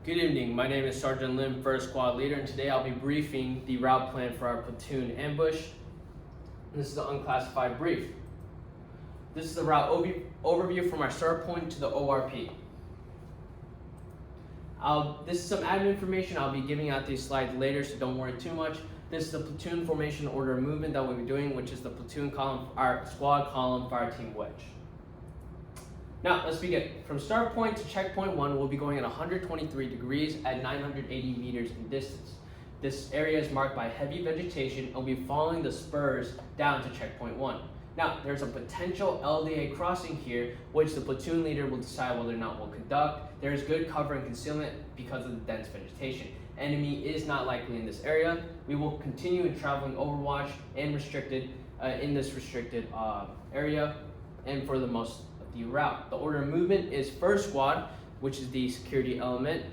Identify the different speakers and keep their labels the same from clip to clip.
Speaker 1: Good evening, my name is Sergeant Lim, 1st Squad Leader, and today I'll be briefing the route plan for our platoon ambush. This is the unclassified brief. This is the route overview from our start point to the ORP. This is some admin information. I'll be giving out these slides later, so don't worry too much. This is the platoon formation order of movement that we'll be doing, which is the platoon column, our squad column, fire team wedge. Now, let's begin. From start point to checkpoint 1, we'll be going at 123 degrees at 980 meters in distance. This area is marked by heavy vegetation and we'll be following the spurs down to checkpoint 1. Now, there's a potential LDA crossing here, which the platoon leader will decide whether or not we'll conduct. There is good cover and concealment because of the dense vegetation. Enemy is not likely in this area. We will continue in traveling overwatch and restricted in this restricted area and for the most the route. The order of movement is 1st Squad, which is the security element,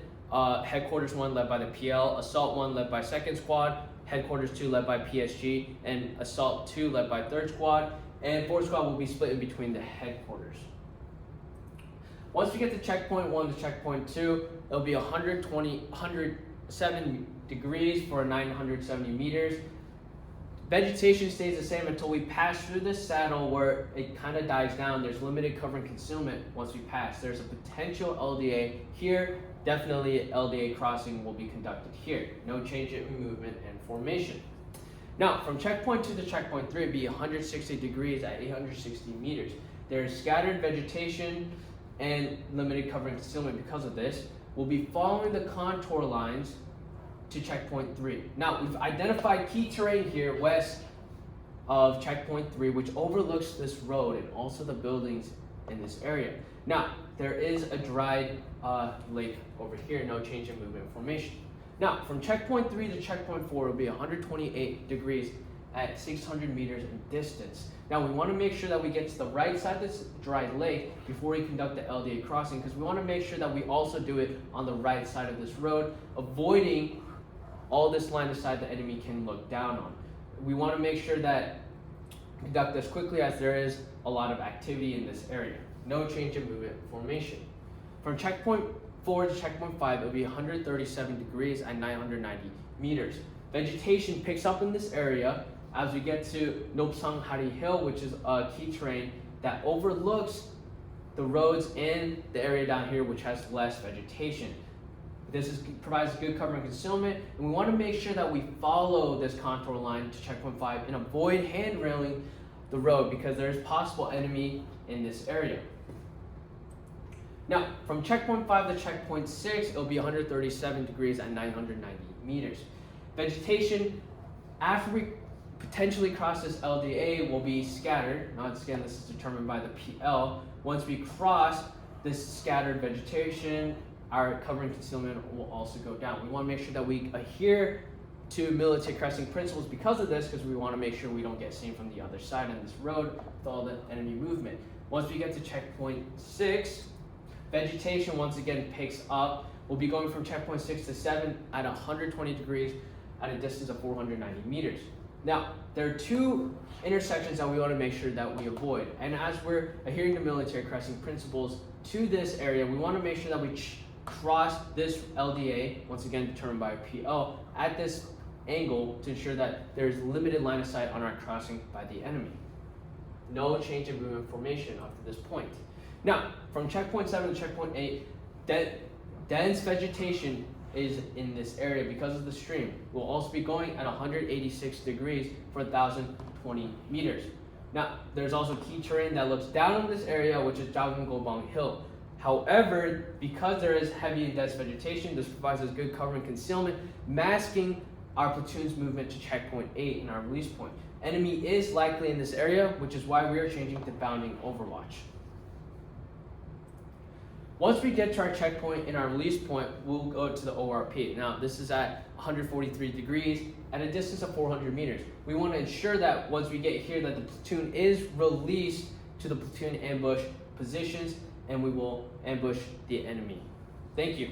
Speaker 1: Headquarters 1 led by the PL, Assault 1 led by 2nd Squad, Headquarters 2 led by PSG, and Assault 2 led by 3rd Squad, and 4th Squad will be split in between the headquarters. Once we get to checkpoint 1 to checkpoint 2, it'll be 107 degrees for 970 meters. Vegetation stays the same until we pass through this saddle where it kind of dies down. There's limited cover and concealment once we pass. There's a potential LDA here. Definitely an LDA crossing will be conducted here. No change in movement and formation. Now, from checkpoint 2 to checkpoint 3, it'd be 160 degrees at 860 meters. There's scattered vegetation and limited cover and concealment because of this. We'll be following the contour lines to checkpoint 3. Now, we've identified key terrain here west of checkpoint 3, which overlooks this road and also the buildings in this area. Now, there is a dried lake over here, no change in movement formation. Now, from checkpoint 3 to checkpoint 4 will be 128 degrees at 600 meters in distance. Now, we want to make sure that we get to the right side of this dried lake before we conduct the LDA crossing, because we want to make sure that we also do it on the right side of this road, avoiding all this line of sight the enemy can look down on. We want to make sure that conduct this quickly as there is a lot of activity in this area. No change in movement formation. From checkpoint 4 to checkpoint 5, it will be 137 degrees at 990 meters. Vegetation picks up in this area as we get to Nopsang Hari Hill, which is a key terrain that overlooks the roads and the area down here, which has less vegetation. This provides good cover and concealment, and we want to make sure that we follow this contour line to checkpoint 5 and avoid handrailing the road because there is possible enemy in this area. Now, from checkpoint 5 to checkpoint 6, it'll be 137 degrees at 990 meters. Vegetation, after we potentially cross this LDA, will be scattered. Once again, this is determined by the PL. Once we cross this scattered vegetation, our cover and concealment will also go down. We want to make sure that we adhere to military crossing principles because of this, because we want to make sure we don't get seen from the other side on this road with all the enemy movement. Once we get to checkpoint 6, vegetation once again picks up. We'll be going from checkpoint 6 to 7 at 120 degrees at a distance of 490 meters. Now, there are two intersections that we want to make sure that we avoid. And as we're adhering to military crossing principles to this area, we want to make sure that we cross this LDA, once again determined by PL, at this angle to ensure that there's limited line of sight on our crossing by the enemy. No change in movement formation up to this point. Now, from checkpoint 7 to checkpoint 8, dense vegetation is in this area because of the stream. We'll also be going at 186 degrees for 1,020 meters. Now, there's also key terrain that looks down on this area, which is Jagung Gobang Hill. However, because there is heavy and dense vegetation, this provides us good cover and concealment, masking our platoon's movement to checkpoint 8 in our release point. Enemy is likely in this area, which is why we are changing to bounding overwatch. Once we get to our checkpoint in our release point, we'll go to the ORP. Now, this is at 143 degrees at a distance of 400 meters. We want to ensure that once we get here that the platoon is released to the platoon ambush positions and we will ambush the enemy. Thank you.